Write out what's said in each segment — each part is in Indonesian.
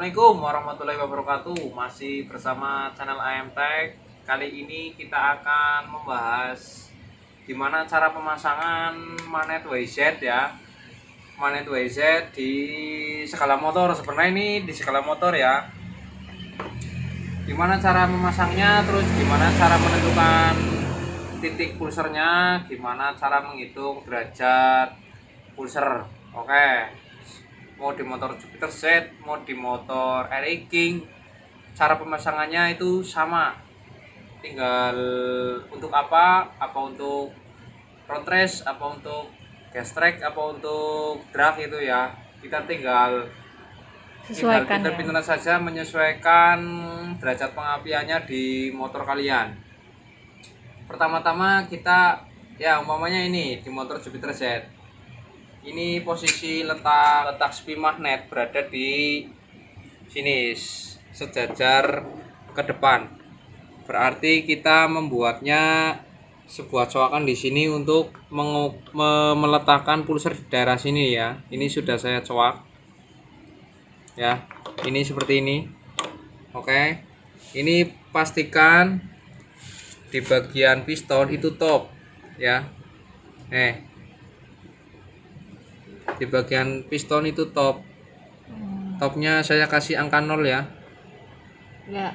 Assalamualaikum warahmatullahi wabarakatuh. Masih bersama channel AM Tech. Kali ini kita akan membahas gimana cara pemasangan magnet WZ ya. Magnet WZ di skala motor. Sebenarnya ini di skala motor ya. Gimana cara memasangnya, terus gimana cara menentukan titik pulsernya, gimana cara menghitung derajat pulser. Oke. Mau di motor Jupiter Z, mau di motor Air King, cara pemasangannya itu sama. Tinggal untuk apa untuk road race, apa untuk gas track, apa untuk drag itu ya. Kita tinggal pinter-pinteran saja menyesuaikan derajat pengapiannya di motor kalian. Pertama-tama kita ya umpamanya ini di motor Jupiter Z. Ini posisi letak spin magnet berada di sini sejajar ke depan. Berarti kita membuatnya sebuah coakan di sini untuk meletakkan pulser di daerah sini ya. Ini sudah saya coak. Ya, ini seperti ini. Oke. Ini pastikan di bagian piston itu top ya. Di bagian piston itu topnya saya kasih angka 0 ya. Ya.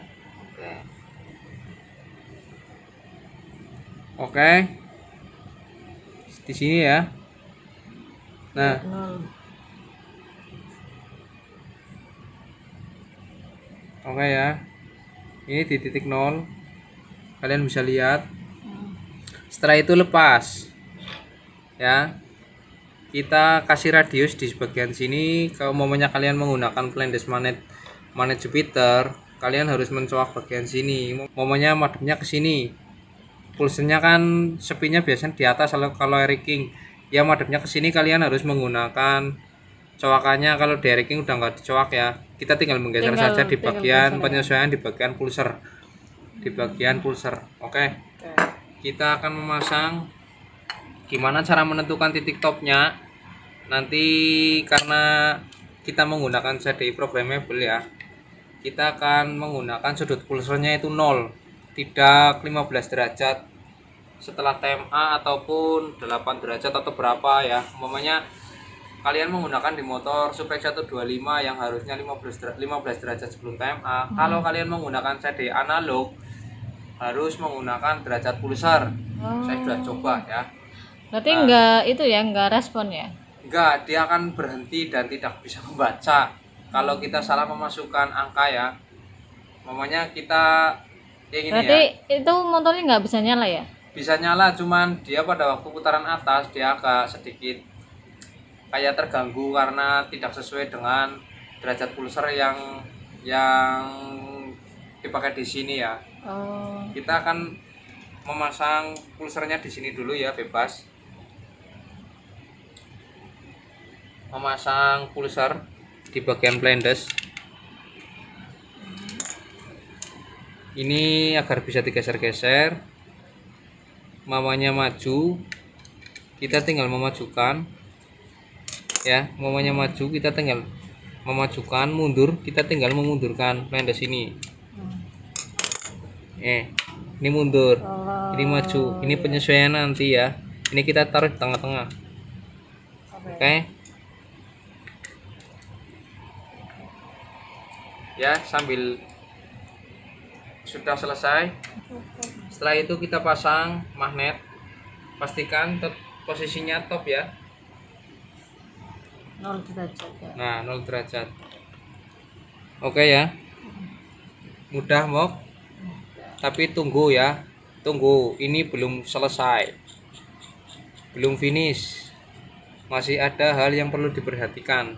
Oke. Di sini ya. Nah, oke ya. Ini di titik 0. Kalian bisa lihat. Setelah itu lepas. Ya. Kita kasih radius di bagian sini. Kalau umpamanya kalian menggunakan Blendes magnet Jupiter, kalian harus mencoak bagian sini. Umpamanya madepnya ke sini, pulsernya kan sepinya biasanya di atas. Kalau Air King ya madepnya ke sini, kalian harus menggunakan coakannya. Kalau di Air King udah nggak dicoak ya, kita tinggal menggeser saja di bagian penyesuaian di bagian pulser, oke. Kita akan memasang. Gimana cara menentukan titik topnya? Nanti karena kita menggunakan CDI programmable ya, kita akan menggunakan sudut pulsernya itu 0, tidak 15 derajat setelah TMA ataupun 8 derajat atau berapa ya. Umpamanya kalian menggunakan di motor Super 125 yang harusnya 15 derajat sebelum TMA. Kalau kalian menggunakan CDI analog harus menggunakan derajat pulser. Saya sudah coba ya. Berarti enggak respon ya? Enggak, dia akan berhenti dan tidak bisa membaca kalau kita salah memasukkan angka ya. Mamanya kita kayak gini. Berarti ya, itu motornya nggak bisa nyala ya? Bisa nyala, cuman dia pada waktu putaran atas dia agak sedikit kayak terganggu karena tidak sesuai dengan derajat pulser yang dipakai di sini ya. Kita akan memasang pulsernya di sini dulu ya, bebas. Memasang pulser di bagian Blendes ini agar bisa digeser-geser. Mamanya maju, kita tinggal memajukan ya. Mamanya maju, kita tinggal memajukan. Mundur, kita tinggal memundurkan Blendes ini. Ini mundur, ini maju. Ini penyesuaian nanti ya. Ini kita taruh di tengah-tengah. Oke. Ya, sambil sudah selesai. Setelah itu kita pasang magnet. Pastikan posisinya top ya. 0 derajat ya. Nah, 0 derajat. Oke ya. Mudah, Mok. Tapi tunggu ya. Tunggu, ini belum selesai. Belum finish. Masih ada hal yang perlu diperhatikan.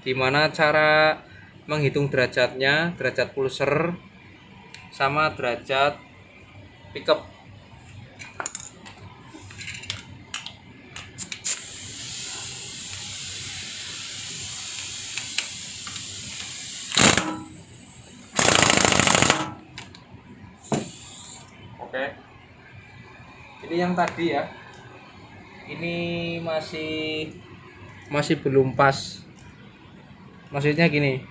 Gimana cara menghitung derajatnya, derajat pulser sama derajat pickup. Oke. Ini yang tadi ya. Ini masih belum pas. Maksudnya gini,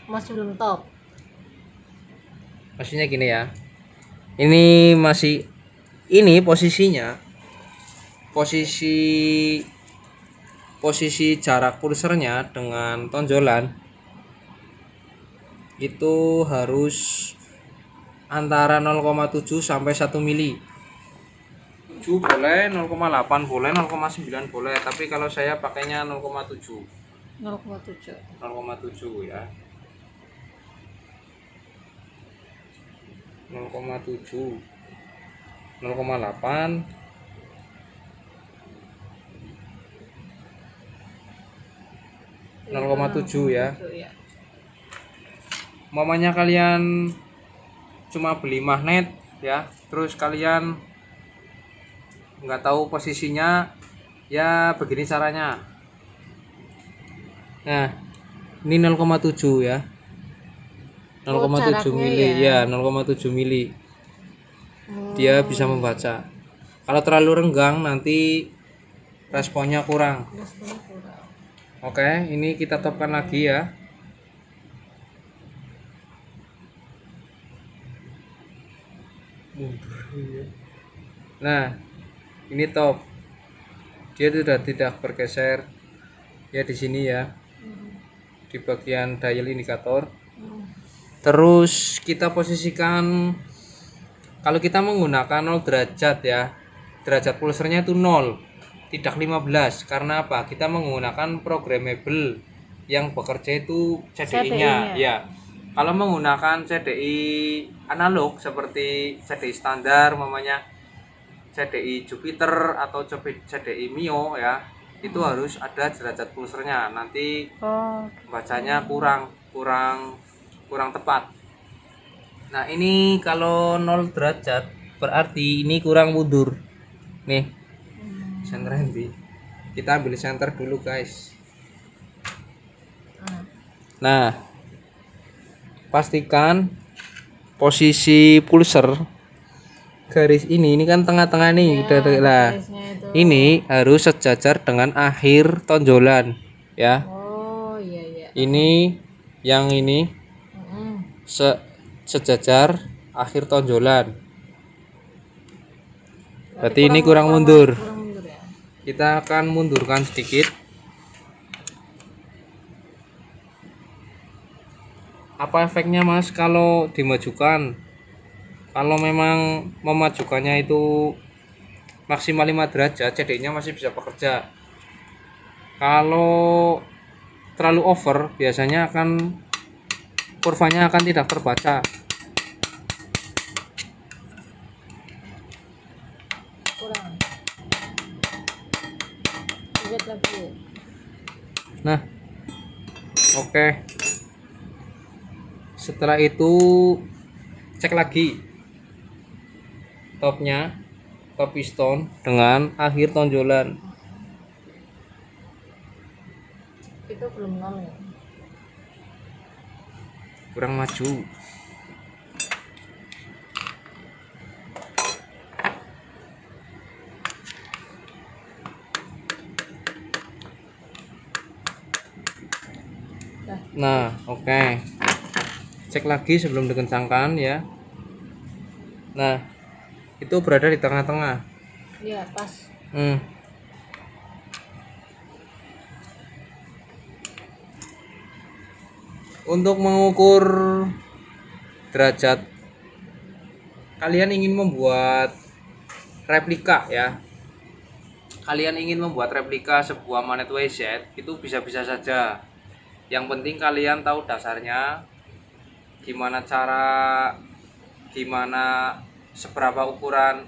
Masih belum top. Maksudnya gini ya, ini masih, ini posisi posisi jarak pulsernya dengan tonjolan itu harus antara 0,7 sampai 1 mili. 7 boleh, 0,8 boleh, 0,9 boleh, tapi kalau saya pakainya 0,7. 0,7. 0,7 ya. 0,7, 0,8, 0,7 ya. Ya. Mamanya kalian cuma beli magnet ya, terus kalian nggak tahu posisinya, ya begini caranya. Nah, ini 0,7 ya. 0,7 mili ya, 0,7 mili. Dia bisa membaca. Kalau terlalu renggang nanti responnya kurang. Responnya kurang. Oke, ini kita topkan lagi ya. Nah, ini top. Dia sudah tidak bergeser ya di sini ya, di bagian dial indikator. Terus kita posisikan, kalau kita menggunakan 0 derajat ya, derajat pulsernya itu 0, tidak 15. Karena apa? Kita menggunakan programmable yang bekerja itu CDI-nya ya. Kalau menggunakan CDI analog seperti CDI standar, mamanya CDI Jupiter atau CDI Mio ya, itu harus ada derajat pulsernya. Nanti bacanya kurang tepat. Nah, ini kalau 0 derajat berarti ini kurang mundur. Nih, center handy. Kita ambil center dulu, guys. Nah, pastikan posisi pulser garis ini kan tengah-tengah nih, lah. Ini harus sejajar dengan akhir tonjolan ya. Oh iya. Ini yang ini sejajar akhir tonjolan. Berarti ini kurang mundur. Ya? Kita akan mundurkan sedikit. Apa efeknya, Mas, kalau dimajukan? Kalau memang memajukannya itu maksimal 5 derajat, CD-nya masih bisa bekerja. Kalau terlalu over, biasanya akan kurvanya akan tidak terbaca. Kurang. Lihat lagi. Nah, oke. Setelah itu cek lagi topnya, top piston dengan akhir tonjolan. Itu belum 0 ya? Kurang maju. Nah, oke. Cek lagi sebelum dikencangkan ya. Nah, itu berada di tengah-tengah. Iya, pas. Untuk mengukur derajat, kalian ingin membuat replika ya. Kalian ingin membuat replika sebuah magnet WZ, itu bisa-bisa saja. Yang penting kalian tahu dasarnya, gimana seberapa ukuran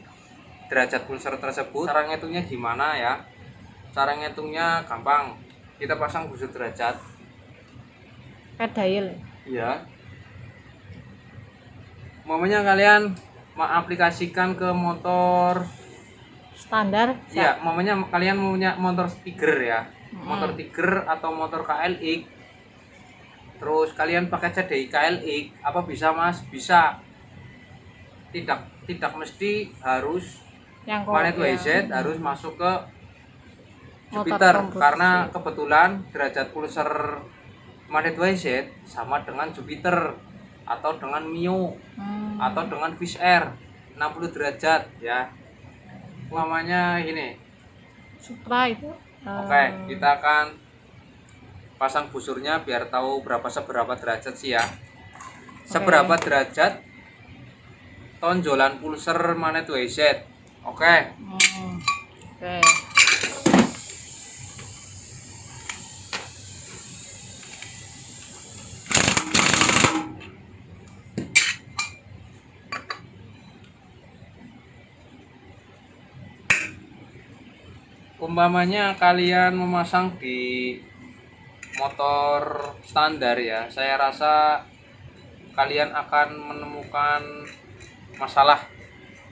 derajat pulser tersebut. Cara ngitungnya gimana ya? Cara ngitungnya gampang. Kita pasang busur derajat. Dial. Iya. Momennya kalian mengaplikasikan ke motor Standar. ya, momennya kalian punya motor Tiger ya. Motor Tiger atau motor KLX. Terus kalian pakai CDI KLX, apa bisa, Mas? Bisa. Tidak mesti harus yang magnet WZ harus masuk ke Jupiter, karena kebetulan derajat pulser magnet YZ sama dengan Jupiter atau dengan Mio atau dengan Fish Air 60 derajat ya. Umpamanya ini. Supra itu. Oke, kita akan pasang busurnya biar tahu seberapa derajat sih ya. Seberapa derajat tonjolan pulser magnet YZ. Oke. Oke. Umpamanya kalian memasang di motor standar ya, saya rasa kalian akan menemukan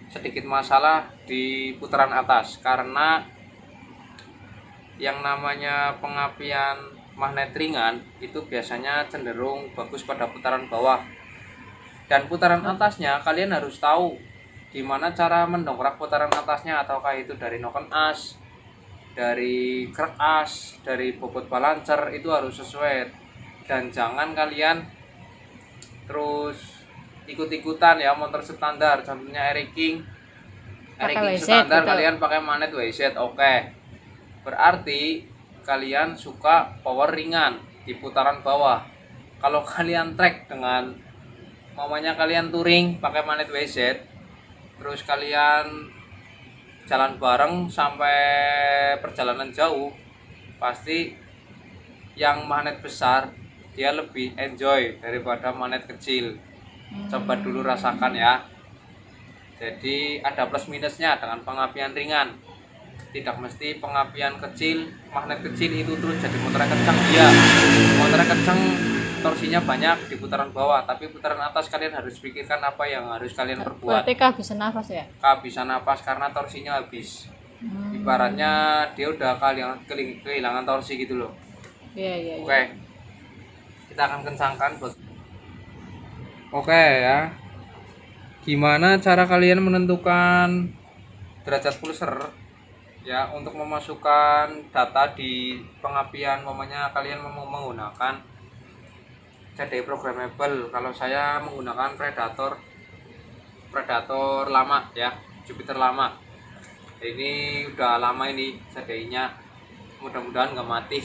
sedikit masalah di putaran atas, karena yang namanya pengapian magnet ringan itu biasanya cenderung bagus pada putaran bawah, dan putaran atasnya kalian harus tahu gimana cara mendongkrak putaran atasnya, ataukah itu dari noken as, dari krek as, dari bobot balancer, itu harus sesuai. Dan jangan kalian terus ikut-ikutan ya motor standar, contohnya Eric King standar betul. kalian pakai magnet YZ. Oke, berarti kalian suka power ringan di putaran bawah. Kalau kalian trek dengan mamanya kalian touring pakai magnet YZ, terus kalian jalan bareng sampai perjalanan jauh, pasti yang magnet besar dia lebih enjoy daripada magnet kecil. Coba dulu rasakan ya. Jadi ada plus minusnya dengan pengapian ringan. Tidak mesti pengapian kecil, magnet kecil itu terus jadi motor kencang. Iya, motor kencang torsinya banyak di putaran bawah, tapi putaran atas kalian harus pikirkan apa yang harus kalian perbuat. Berarti kehabisan nafas ya? Kehabisan napas karena torsinya habis. Ibaratnya dia udah kehilangan torsi gitu loh. Iya. Oke, kita akan kencangkan bos. Oke ya, gimana cara kalian menentukan derajat pulser ya untuk memasukkan data di pengapian? Mamanya kalian menggunakan CD programmable. Kalau saya menggunakan Predator lama ya, Jupiter lama. Ini udah lama ini CD-nya, mudah-mudahan nggak mati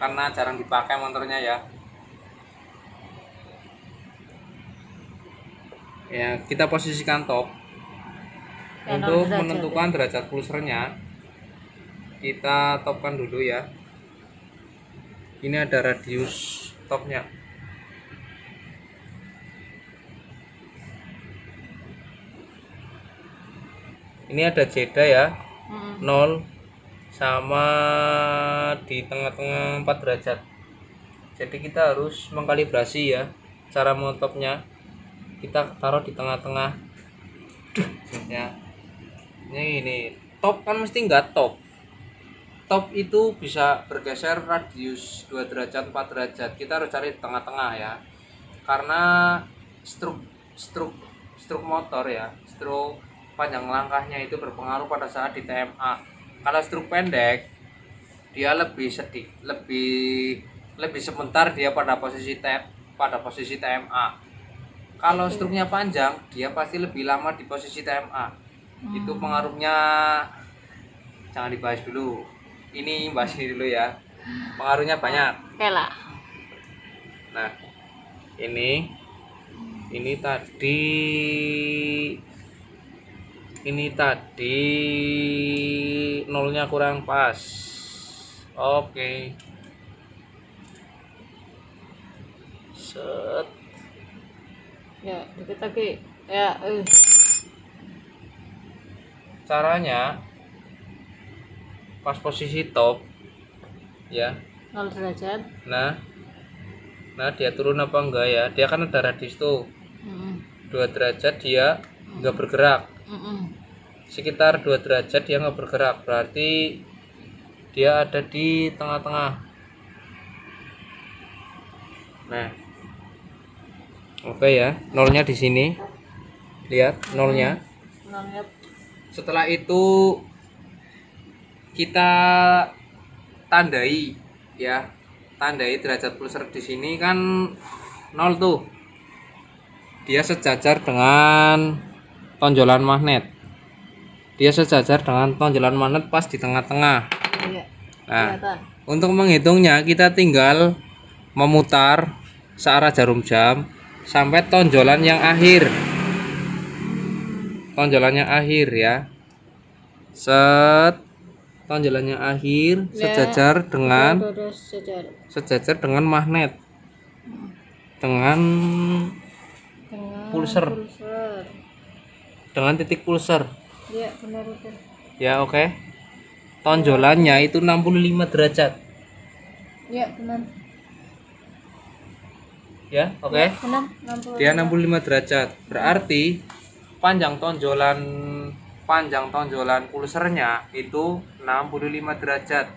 karena jarang dipakai motornya ya. Ya, kita posisikan top. Ya, Untuk derajat menentukan derajat pulsernya, kita topkan dulu ya. Ini ada radius topnya. Ini ada jeda ya, 0 sama di tengah-tengah 4 derajat. Jadi kita harus mengkalibrasi ya. Cara mentopnya kita taruh di tengah-tengah. Ya. Ini top kan mesti nggak top. Top itu bisa bergeser radius 2 derajat, 4 derajat. Kita harus cari di tengah-tengah ya. Karena struk motor ya, struk panjang langkahnya itu berpengaruh pada saat di TMA. Kalau struk pendek, dia lebih sebentar dia pada posisi TMA. Kalau struknya panjang, dia pasti lebih lama di posisi TMA. Itu pengaruhnya jangan dibahas dulu. Ini bahas ini dulu ya. Pengaruhnya banyak. Oke lah. Nah, ini tadi nolnya kurang pas. Oke. Set. Ya, dikit lagi. Ya, Caranya pas posisi top ya. 0 derajat. Nah dia turun apa enggak ya, dia kan ada radius tuh 2 derajat dia enggak bergerak, sekitar 2 derajat dia enggak bergerak, berarti dia ada di tengah-tengah. Nah oke ya, nolnya di sini, lihat nolnya. Setelah itu kita tandai ya, tandai derajat pulser di sini kan 0 tuh. Dia sejajar dengan tonjolan magnet. Dia sejajar dengan tonjolan magnet pas di tengah-tengah. Iya. Nah, Kelihatan. untuk menghitungnya kita tinggal memutar searah jarum jam sampai tonjolan yang akhir. Tonjolannya akhir ya. Set. Tonjolannya akhir Ya, sejajar dengan udah sejajar. magnet. Dengan Dengan pulser. Dengan titik pulser. Iya, benar itu. Ya, oke. Tonjolannya itu 65 derajat. Iya, benar. Ya, oke. Ya, benar. 60. Dia 65 derajat. Berarti panjang tonjolan pulsernya itu 65 derajat.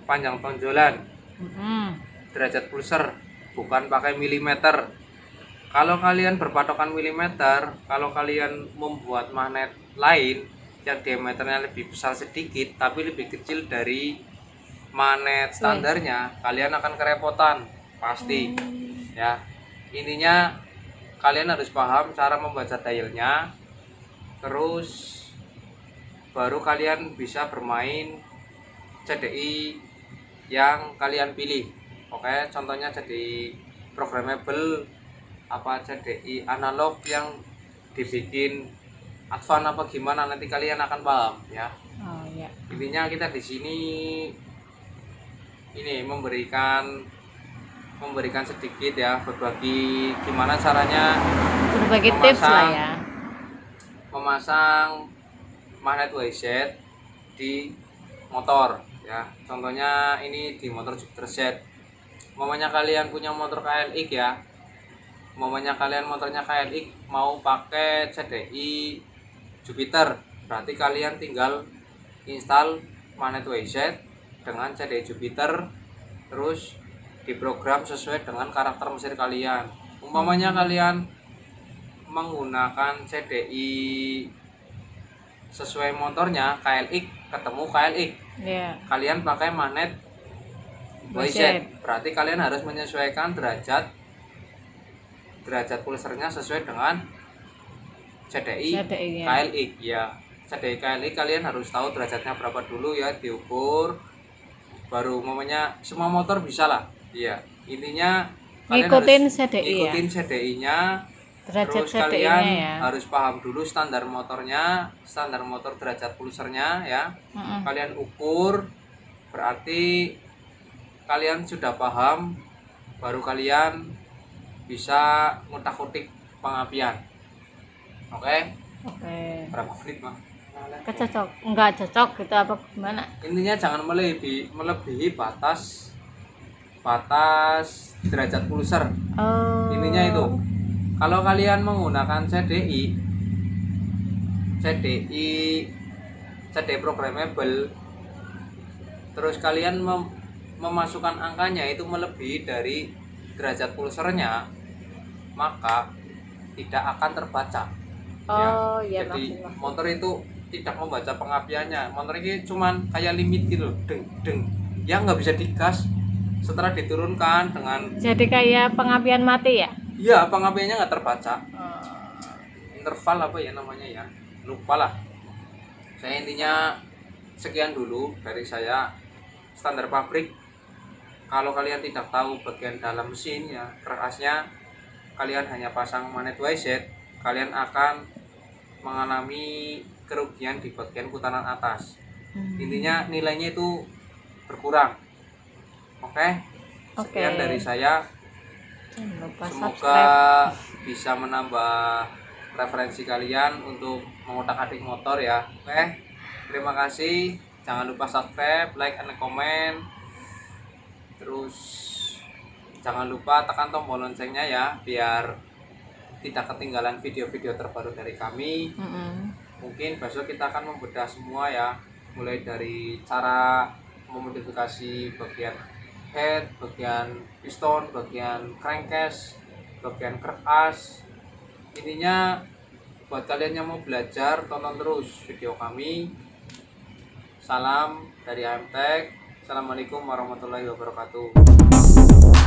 Panjang tonjolan derajat pulser, bukan pakai milimeter. Kalau kalian berpatokan milimeter, kalau kalian membuat magnet lain yang diameternya lebih besar sedikit tapi lebih kecil dari magnet standarnya, kalian akan kerepotan pasti. Ya, intinya kalian harus paham cara membaca dialnya, terus baru kalian bisa bermain CDI yang kalian pilih. Oke, contohnya CDI programmable apa CDI analog yang dibikin advance apa gimana, nanti kalian akan paham ya. Oh iya. Intinya kita di sini ini memberikan sedikit ya, berbagi gimana caranya Berbagi tips lah ya. memasang magnet wayset di motor ya. Contohnya ini di motor Jupiter Z. Umpamanya kalian punya motor KLX ya. Umpamanya kalian motornya KLX mau pakai CDI Jupiter, berarti kalian tinggal install magnet wayset dengan CDI Jupiter, terus diprogram sesuai dengan karakter mesin kalian. Umpamanya kalian menggunakan CDI sesuai motornya KLX, ketemu KLX, kalian pakai magnet wayset, berarti kalian harus menyesuaikan derajat pulsernya sesuai dengan CDI KLX ya. CDI KLX kalian harus tahu derajatnya berapa dulu ya, diukur, baru umpamanya semua motor bisa lah. Iya, intinya kalian ngikutin harus CDI ikutin CDI-nya. Terus kalian harus paham dulu standar motornya, standar motor derajat pulsernya ya. Kalian ukur, berarti kalian sudah paham, baru kalian bisa ngutak-ngutik pengapian. Oke? Berapa menit mah? Enggak cocok gitu apa gimana? Intinya jangan melebihi batas derajat pulser. Intinya itu. Kalau kalian menggunakan CDI programmable, terus kalian memasukkan angkanya itu melebihi dari derajat pulsernya, maka tidak akan terbaca. Ya, jadi motor itu tidak membaca pengapiannya. Motor ini cuman kayak limit gitu, deng, yang nggak bisa digas setelah diturunkan dengan. Jadi kayak pengapian mati ya? Iya, pengapiannya nggak terbaca. Interval apa ya namanya ya, lupa lah. Saya intinya sekian dulu dari saya, standar pabrik. Kalau kalian tidak tahu bagian dalam mesin ya, kerasnya, kalian hanya pasang magnet wayset, kalian akan mengalami kerugian di bagian putaran atas. Intinya nilainya itu berkurang. Oke? Sekian dari saya. Semoga bisa menambah referensi kalian untuk mengutak-atik motor ya. Oke? Terima kasih. Jangan lupa subscribe, like, and comment. Terus jangan lupa tekan tombol loncengnya ya, biar tidak ketinggalan video-video terbaru dari kami. Mungkin besok kita akan membedah semua ya, mulai dari cara memodifikasi bagian head, bagian piston, bagian crankcase, bagian keras. Intinya buat kalian yang mau belajar, tonton terus video kami. Salam dari AMTech. Assalamualaikum warahmatullahi wabarakatuh.